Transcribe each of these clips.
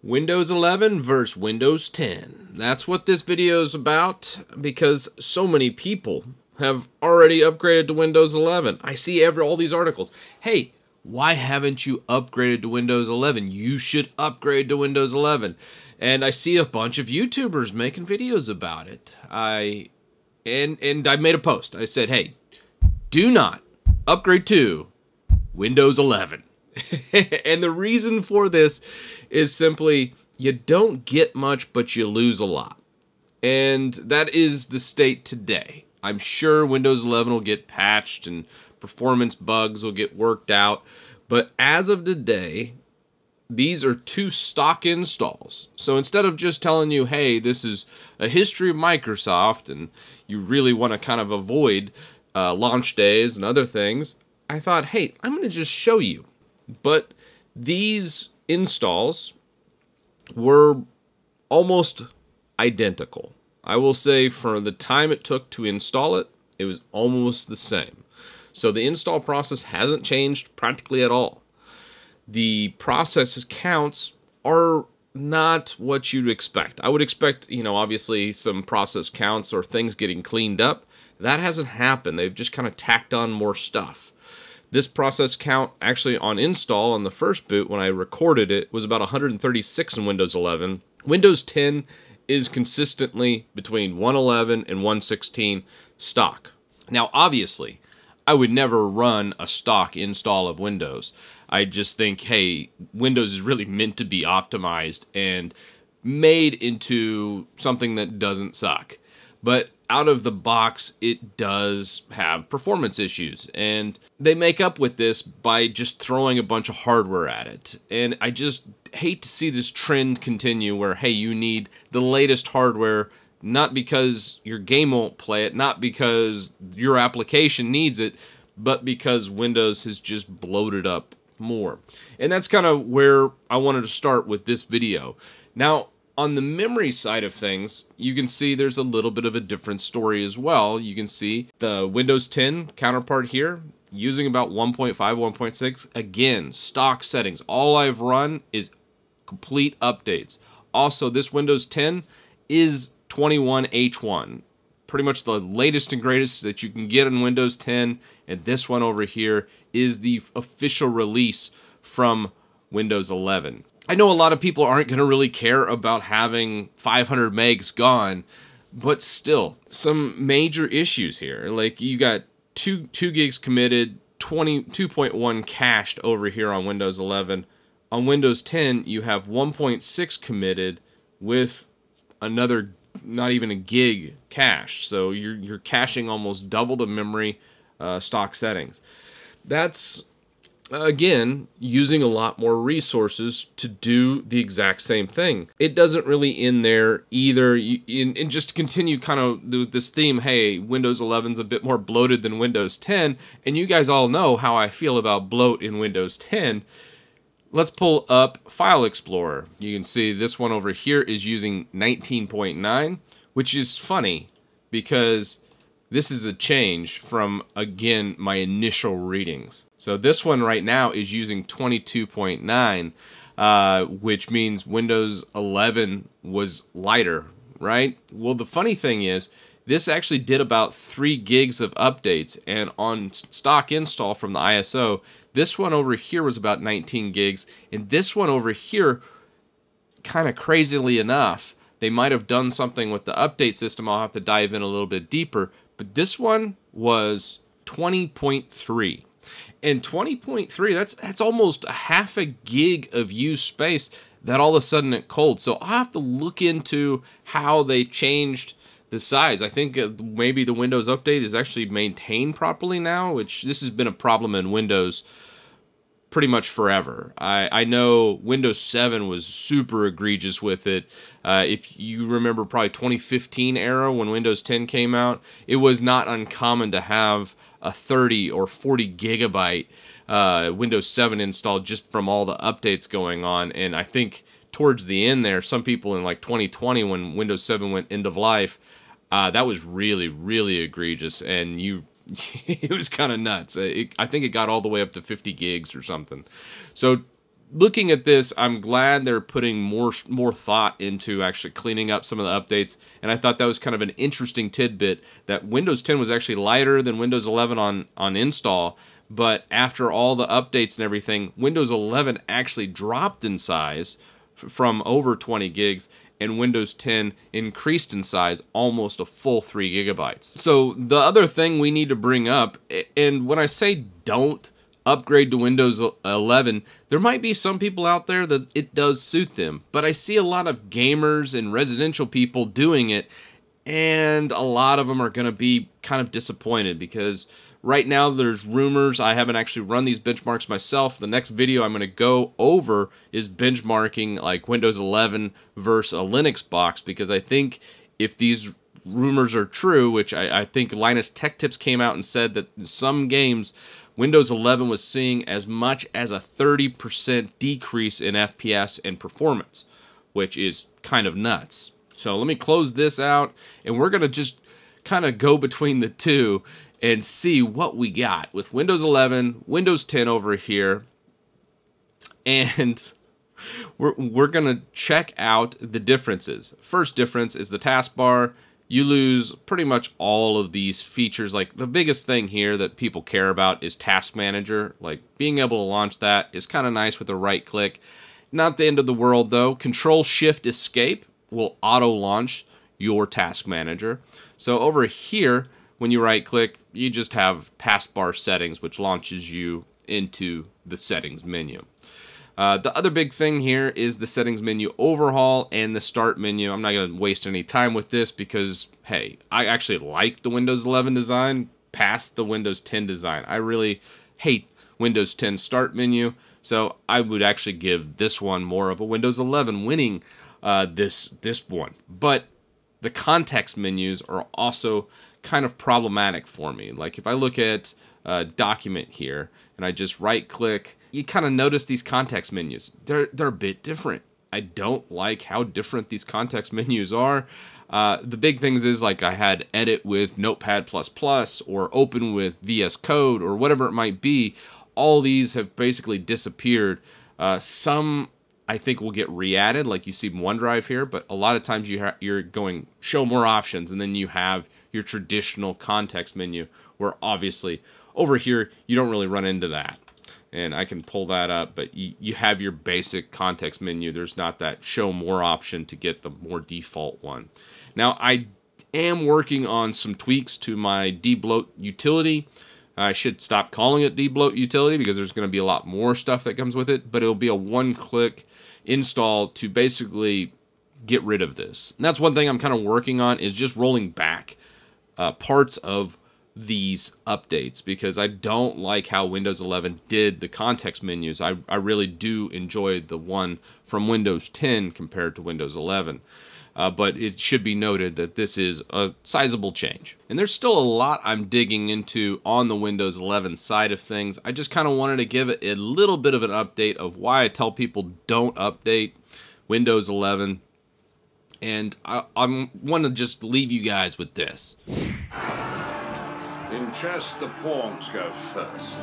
Windows 11 versus Windows 10. That's what this video is about, because so many people have already upgraded to Windows 11. I see all these articles. Hey, why haven't you upgraded to Windows 11? You should upgrade to Windows 11. And I see a bunch of YouTubers making videos about it. I made a post. I said, hey, do not upgrade to Windows 11. And the reason for this is simply you don't get much, but you lose a lot. And that is the state today. I'm sure Windows 11 will get patched and performance bugs will get worked out. But as of today, these are two stock installs. So instead of just telling you, hey, this is a history of Microsoft and you really want to kind of avoid launch days and other things, I thought, hey, I'm going to just show you. But these installs were almost identical. I will say for the time it took to install it, it was almost the same. So the install process hasn't changed practically at all. The process counts are not what you'd expect. I would expect, obviously some process counts or things getting cleaned up. That hasn't happened. They've just kind of tacked on more stuff. This process count actually on install on the first boot when I recorded it was about 136 in Windows 11. Windows 10 is consistently between 111 and 116 stock. Now obviously, I would never run a stock install of Windows. I just think, hey, Windows is really meant to be optimized and made into something that doesn't suck. But out of the box, it does have performance issues. And they make up with this by just throwing a bunch of hardware at it. And I just hate to see this trend continue where, hey, you need the latest hardware, not because your game won't play it, not because your application needs it, but because Windows has just bloated up more. And that's kind of where I wanted to start with this video. Now, on the memory side of things, you can see there's a little bit of a different story as well. You can see the Windows 10 counterpart here using about 1.5, 1.6. Again, stock settings. All I've run is complete updates. Also, this Windows 10 is 21H1. Pretty much the latest and greatest that you can get on Windows 10. And this one over here is the official release from Windows 11. I know a lot of people aren't going to really care about having 500 megs gone, but still, some major issues here. Like, you got 2 gigs committed, 2.1 cached over here on Windows 11. On Windows 10, you have 1.6 committed with another not even a gig cache. So you're caching almost double the memory stock settings. That's again using a lot more resources to do the exact same thing. It doesn't really end there either. And just to continue kind of this theme, hey, Windows 11's a bit more bloated than Windows 10, and you guys all know how I feel about bloat in Windows 10. Let's pull up File Explorer. You can see this one over here is using 19.9, which is funny because this is a change from, again, my initial readings. So this one right now is using 22.9, which means Windows 11 was lighter, right? Well, the funny thing is, this actually did about 3 gigs of updates, and on stock install from the ISO, this one over here was about 19 gigs, and this one over here, kind of crazily enough, they might have done something with the update system. I'll have to dive in a little bit deeper, but this one was 20.3. And 20.3, that's almost a half a gig of used space that all of a sudden it cold. So I'll have to look into how they changed the size. I think maybe the Windows update is actually maintained properly now, which this has been a problem in Windows pretty much forever. I know Windows 7 was super egregious with it. If you remember probably 2015 era when Windows 10 came out, it was not uncommon to have a 30 or 40 gigabyte Windows 7 installed just from all the updates going on. And I think towards the end there, some people in like 2020 when Windows 7 went end of life, that was really, really egregious, and it was kind of nuts. I think it got all the way up to 50 gigs or something. So looking at this, I'm glad they're putting more thought into actually cleaning up some of the updates, and I thought that was kind of an interesting tidbit that Windows 10 was actually lighter than Windows 11 on install, but after all the updates and everything, Windows 11 actually dropped in size from over 20 gigs, and Windows 10 increased in size almost a full 3 gigabytes. So the other thing we need to bring up, and when I say don't upgrade to Windows 11, there might be some people out there that it does suit them, but I see a lot of gamers and residential people doing it, and a lot of them are going to be kind of disappointed because right now there's rumors. I haven't actually run these benchmarks myself. The next video I'm going to go over is benchmarking like Windows 11 versus a Linux box, because I think if these rumors are true, which I think Linus Tech Tips came out and said that in some games Windows 11 was seeing as much as a 30% decrease in FPS and performance, which is kind of nuts. So let me close this out, and we're going to just kind of go between the two and see what we got with Windows 11, Windows 10 over here, and we're going to check out the differences. First difference is the taskbar. You lose pretty much all of these features. Like the biggest thing here that people care about is Task Manager. Like being able to launch that is kind of nice with a right click. Not the end of the world though. Control-Shift-Escape will auto launch your Task Manager. So over here, when you right click, you just have taskbar settings, which launches you into the settings menu. The other big thing here is the settings menu overhaul and the start menu. I'm not going to waste any time with this because, hey, I actually like the Windows 11 design past the Windows 10 design. I really hate Windows 10 start menu, so I would actually give this one more of a Windows 11 winning this one. But the context menus are also kind of problematic for me. Like if I look at document here and I just right click, you kind of notice these context menus. They're a bit different. I don't like how different these context menus are. The big things is like I had edit with Notepad++ or open with VS Code or whatever it might be. All these have basically disappeared. Some I think will get re-added, like you see OneDrive here, but a lot of times you're going show more options, and then you have your traditional context menu, where obviously over here you don't really run into that. And I can pull that up, but you have your basic context menu. There's not that show more option to get the more default one. Now I am working on some tweaks to my debloat utility. I should stop calling it debloat utility because there's going to be a lot more stuff that comes with it, but it'll be a one-click install to basically get rid of this. And that's one thing I'm kind of working on, is just rolling back parts of these updates, because I don't like how Windows 11 did the context menus. I really do enjoy the one from Windows 10 compared to Windows 11. But it should be noted that this is a sizable change. And there's still a lot I'm digging into on the Windows 11 side of things. I just kind of wanted to give it a little bit of an update of why I tell people don't update Windows 11. And I want to just leave you guys with this. In chess, the pawns go first.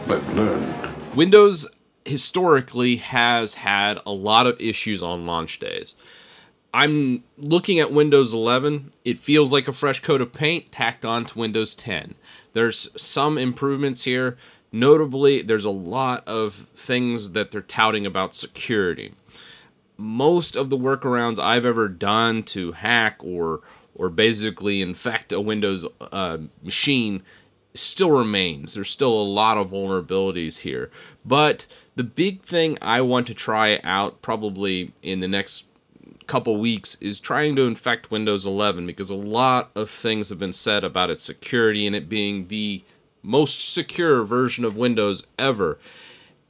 But learn. Windows historically has had a lot of issues on launch days. I'm looking at Windows 11. It feels like a fresh coat of paint tacked on to Windows 10. There's some improvements here. Notably, there's a lot of things that they're touting about security. Most of the workarounds I've ever done to hack or basically infect a Windows machine still remains. There's still a lot of vulnerabilities here. But the big thing I want to try out probably in the next couple weeks is trying to infect Windows 11, because a lot of things have been said about its security and it being the most secure version of Windows ever.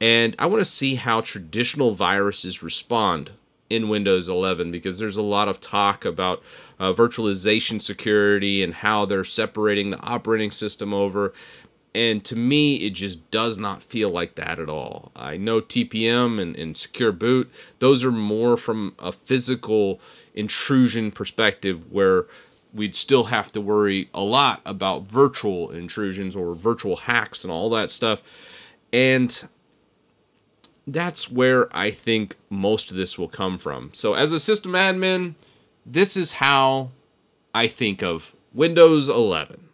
And I want to see how traditional viruses respond in Windows 11, because there's a lot of talk about virtualization security and how they're separating the operating system over. And to me, it just does not feel like that at all. I know TPM and Secure Boot, those are more from a physical intrusion perspective, where we'd still have to worry a lot about virtual intrusions or virtual hacks and all that stuff. And that's where I think most of this will come from. So as a system admin, this is how I think of Windows 11.